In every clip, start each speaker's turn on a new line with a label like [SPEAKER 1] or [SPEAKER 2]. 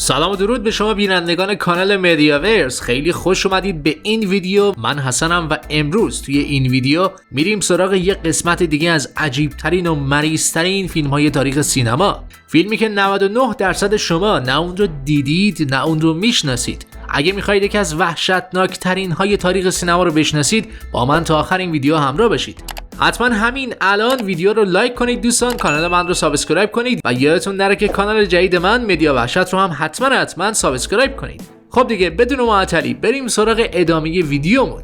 [SPEAKER 1] سلام و درود به شما بینندگان کانال مدیاورس. خیلی خوش اومدید به این ویدیو. من حسنم و امروز توی این ویدیو میریم سراغ یه قسمت دیگه از عجیبترین و مریضترین فیلم های تاریخ سینما. فیلمی که 99% شما نه اون رو دیدید نه اون رو میشناسید. اگه میخواید یکی از وحشتناکترین های تاریخ سینما رو بشناسید، با من تا آخر این ویدیو همراه باشید. حتما همین الان ویدیو رو لایک کنید دوستان، کانال من رو سابسکرایب کنید و یادتون نره که کانال جدید من مدیا وحشت رو هم حتما سابسکرایب کنید. خب دیگه بدون معطلی بریم سراغ ادامه ویدیومون.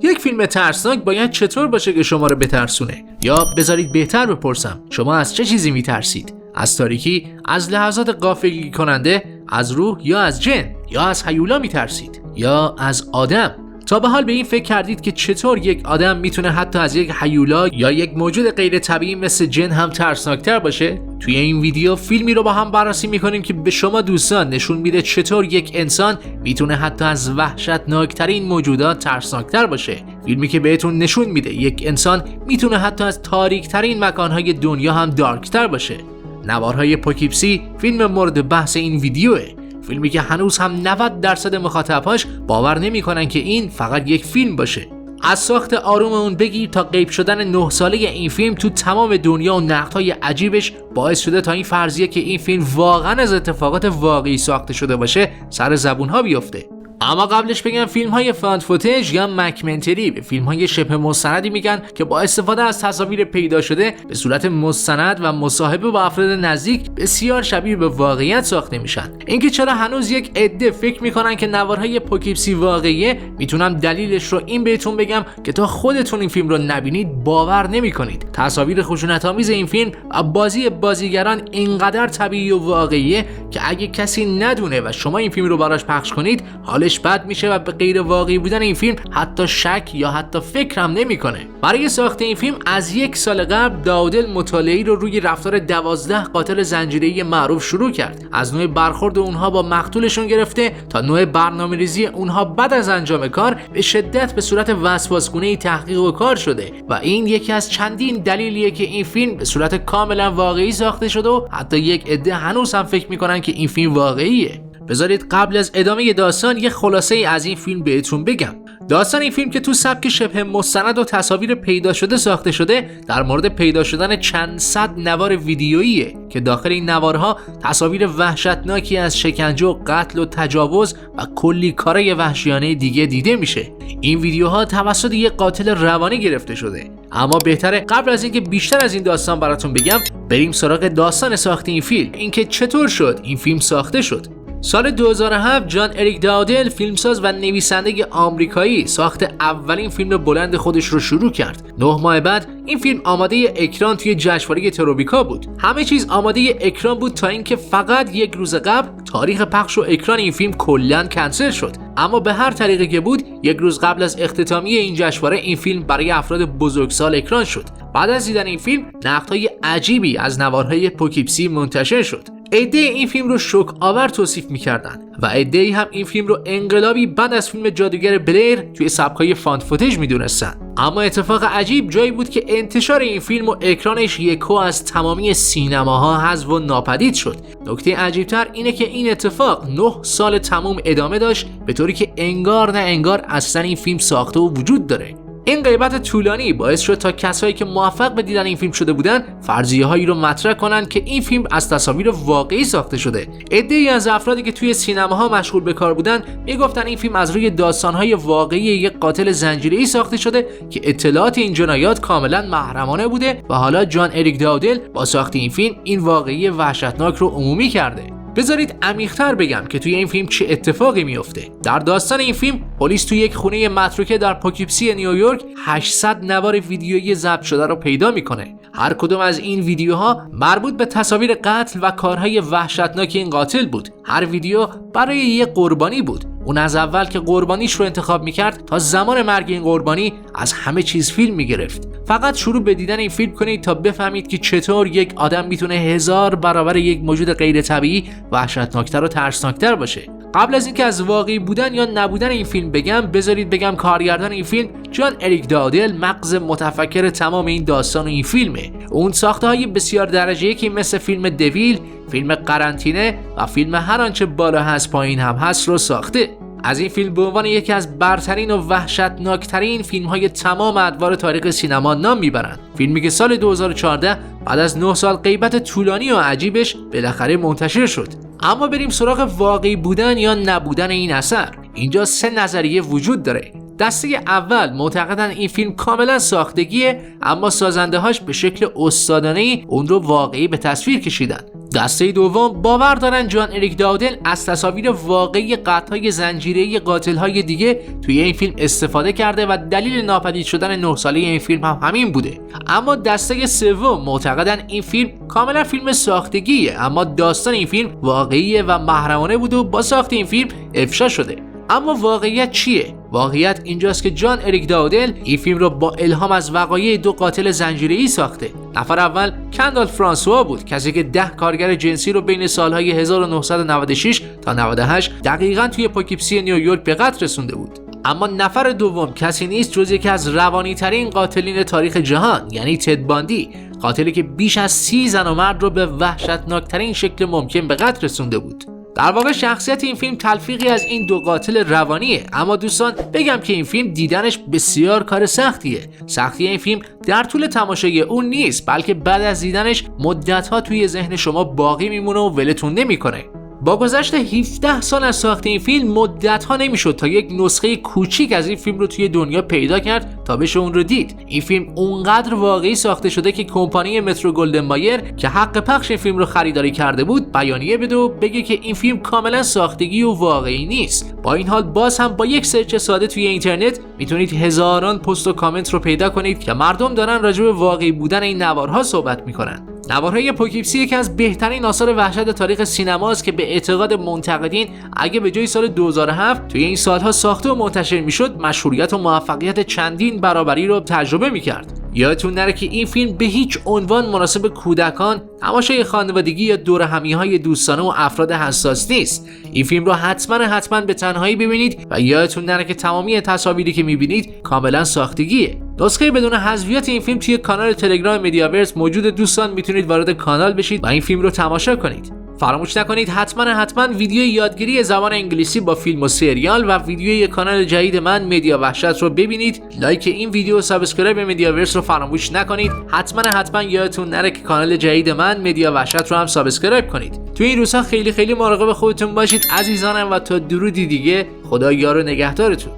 [SPEAKER 1] یک فیلم ترسناک باید چطور باشه که شما رو بترسونه؟ یا بذارید بهتر بپرسم، شما از چه چیزی میترسید؟ از تاریکی، از لحظات غافلگیر کننده، از روح یا از جن، یا از هیولا میترسید، یا از آدم؟ تا به حال به این فکر کردید که چطور یک آدم میتونه حتی از یک هیولا یا یک موجود غیر طبیعی مثل جن هم ترسناکتر باشه؟ توی این ویدیو فیلمی رو با هم بررسی میکنیم که به شما دوستان نشون میده چطور یک انسان میتونه حتی از وحشتناکترین موجودات ترسناکتر باشه. فیلمی که بهتون نشون میده یک انسان میتونه حتی از تاریکترین مکانهای دنیا هم دارکتر باشه. نوارهای پوکیپسی فیلم مورد بحث این ویدیوه. فیلمی که هنوز هم 90% مخاطباش باور نمیکنن که این فقط یک فیلم باشه. از ساخت آروم اون بگیر تا غیب شدن 9 ساله این فیلم تو تمام دنیا و نقدهای عجیبش باعث شده تا این فرضیه که این فیلم واقعا از اتفاقات واقعی ساخته شده باشه سر زبونها بیفته. اما قبلش بگم فیلم های فاند فوتج یا مکمنتری به فیلم های شبه مستندی میگن که با استفاده از تصاویر پیدا شده به صورت مستند و مصاحبه با افراد نزدیک بسیار شبیه به واقعیت ساخته میشن. اینکه چرا هنوز یک عده فکر میکنن که نوارهای پوکیپسی واقعیه، میتونم دلیلش رو این بهتون بگم که تا خودتون این فیلم رو نبینید باور نمیکنید. تصاویر خشونت‌آمیز این فیلم و بازی بازیگران اینقدر طبیعی و واقعیه که اگه کسی ندونه و شما این فیلم رو براش پخش کنید حالش بد میشه و به غیر واقعی بودن این فیلم حتی شک یا حتی فکر هم نمیکنه. برای ساخت این فیلم از 1 سال قبل داودل مطالعه‌ای رو روی رفتار 12 قاتل زنجیره‌ای معروف شروع کرد. از نوع برخورد اونها با مقتولشون گرفته تا نوع برنامه‌ریزی اونها بعد از انجام کار به شدت به صورت وسواسگونه‌ای تحقیق و کار شده و این یکی از چندین دلیلیه که این فیلم به صورت کاملا واقعی ساخته شده و حتی یک عده هنوز هم فکر میکنن که این فیلم واقعیه. بذارید قبل از ادامه داستان یه خلاصه ای از این فیلم بهتون بگم. داستان این فیلم که تو سبک شبه مستند و تصاویر پیدا شده ساخته شده، در مورد پیدا شدن چند صد نوار ویدیوییه که داخل این نوارها تصاویر وحشتناکی از شکنجه و قتل و تجاوز و کلی کارهای وحشیانه دیگه دیده میشه. این ویدیوها توسط یک قاتل روانی گرفته شده. اما بهتره قبل از اینکه بیشتر از این داستان براتون بگم، بریم سراغ داستان ساخت این فیلم، اینکه چطور شد این فیلم ساخته شد. سال 2007 جان اریک داودل، فیلمساز و نویسنده آمریکایی، ساخت اولین فیلم بلند خودش رو شروع کرد. 9 ماه بعد این فیلم آماده اکران توی جشنواره تروپیکا بود. همه چیز آماده اکران بود تا اینکه فقط 1 روز قبل تاریخ پخش و اکران این فیلم کلاً کنسل شد. اما به هر طریقی که بود 1 روز قبل از اختتامیه این جشنواره این فیلم برای افراد بزرگسال اکران شد. بعد از دیدن این فیلم نقدهای عجیبی از نوارهای پوکیپسی منتشر شد. عده این فیلم رو شوک آور توصیف می‌کردن و عده هم این فیلم رو انقلابی بعد از فیلم جادوگر بلیر توی سبکای فاند فوتج میدونستن. اما اتفاق عجیب جایی بود که انتشار این فیلم و اکرانش یکو از تمامی سینماها حذف و ناپدید شد. نکته عجیبتر اینه که این اتفاق 9 سال تمام ادامه داشت، به طوری که انگار نه انگار اصلا این فیلم ساخته و وجود داره. این غیبت طولانی باعث شد تا کسایی که موفق به دیدن این فیلم شده بودن فرضیه‌هایی رو مطرح کنن که این فیلم از تصاویر واقعی ساخته شده. عده‌ای از افرادی که توی سینماها مشغول به کار بودن میگفتن این فیلم از روی داستان‌های واقعی یک قاتل زنجیره‌ای ساخته شده که اطلاعات این جنایات کاملا محرمانه بوده و حالا جان اریک داودل با ساخت این فیلم این واقعی وحشتناک رو عمومی کرده. بذارید عمیق‌تر بگم که توی این فیلم چه اتفاقی میفته. در داستان این فیلم پلیس توی یک خونه متروکه در پوکیپسی نیویورک 800 نوار ویدیویی ضبط شده رو پیدا میکنه. هر کدوم از این ویدیوها مربوط به تصاویر قتل و کارهای وحشتناک این قاتل بود. هر ویدیو برای یک قربانی بود. اون از اول که قربانیش رو انتخاب میکرد تا زمان مرگ این قربانی از همه چیز فیلم میگرفت. فقط شروع به دیدن این فیلم کنید تا بفهمید که چطور یک آدم میتونه 1000 برابر یک موجود غیر طبیعی وحشتناکتر و ترسناکتر باشه. قبل از اینکه از واقعی بودن یا نبودن این فیلم بگم، بذارید بگم کارگردان این فیلم جان اریک داودل مغز متفکر تمام این داستان و این فیلمه. اون ساخته‌های بسیار درجه‌ای که مثل فیلم دویل، فیلم قرنطینه و فیلم هر آنچه بالا هست پایین هم هست رو ساخته. از این فیلم به عنوان یکی از برترین و وحشتناکترین فیلم‌های تمام ادوار تاریخ سینما نام میبرند. فیلمی که سال 2014 بعد از 9 سال غیبت طولانی و عجیبش بالاخره منتشر شد. اما بریم سراغ واقعی بودن یا نبودن این اثر. اینجا 3 نظریه وجود داره. دسته اول معتقدن این فیلم کاملا ساختگیه، اما سازنده‌هاش به شکل استادانه‌ای اون رو واقعی به تصویر کشیدن. دسته دوم باور دارن جان اریک داودل از تصاویر واقعی قطع‌های زنجیره‌ای قاتل‌های دیگه توی این فیلم استفاده کرده و دلیل ناپدید شدن 9 ساله این فیلم هم همین بوده. اما دسته سوم معتقدن این فیلم کاملا فیلم ساختگیه، اما داستان این فیلم واقعیه و محرمانه بوده و با ساخت این فیلم افشا شده. اما واقعیت چیه؟ واقعیت اینجاست که جان اریک داودل این فیلم رو با الهام از وقایع 2 قاتل زنجیره‌ای ساخته. نفر اول کندال فرانسوا بود، کسی که 10 کارگر جنسی رو بین سالهای 1996 تا 98 دقیقاً توی پوکیپسی نیویورک به قتل رسونده بود. اما نفر دوم کسی نیست جز یکی از روانی‌ترین قاتلین تاریخ جهان، یعنی تد باندی، قاتلی که بیش از 30 زن و مرد رو به وحشتناکترین شکل ممکن به قتل رسونده بود. در واقع شخصیت این فیلم تلفیقی از این 2 قاتل روانیه. اما دوستان بگم که این فیلم دیدنش بسیار کار سختیه. سختی این فیلم در طول تماشای اون نیست، بلکه بعد از دیدنش مدت‌ها توی ذهن شما باقی میمونه و ولتون نمیکنه. با گذشت 17 سال از ساخت این فیلم مدت‌ها نمیشد تا یک نسخه کوچیک از این فیلم رو توی دنیا پیدا کرد تا بشه اون رو دید. این فیلم اونقدر واقعی ساخته شده که کمپانی مترو گلدن مایر که حق پخش این فیلم رو خریداری کرده بود بیانیه بده و بگه که این فیلم کاملا ساختگی و واقعی نیست. با این حال باز هم با یک سرچ ساده توی اینترنت میتونید هزاران پست و کامنت رو پیدا کنید که مردم دارن راجع به واقعی بودن این نوارها صحبت میکنن. نوارهای پوکیپسی یکی از بهترین آثار وحشت تاریخ سینماست که به اعتقاد منتقدین اگه به جای سال 2007 توی این سالها ساخته و منتشر میشد، مشهوریت و موفقیت چندین برابری رو تجربه میکرد. یادتون نره که این فیلم به هیچ عنوان مناسب کودکان، تماشای خانوادگی یا دور همی‌های دوستانه و افراد حساس نیست. این فیلم رو حتما به تنهایی ببینید و یادتون نره که تمامی تصاویری که میبینید کاملا ساختگیه. نسخه بدون حذفیات این فیلم توی کانال تلگرام مدیاورس موجود. دوستان میتونید وارد کانال بشید و این فیلم رو تماشا کنید. فراموش نکنید حتما ویدیو یادگیری زبان انگلیسی با فیلم و سریال و ویدیوی کانال جدید من مدیا وحشت رو ببینید. لایک این ویدیو و سابسکرایب مدیاورس رو فراموش نکنید. حتما یادتون نره که کانال جدید من مدیا وحشت رو هم سابسکرایب کنید. تو این روزها خیلی مراقب خودتون باشید عزیزانم و تا درودی دیگه، خدا یار و نگهدارتون.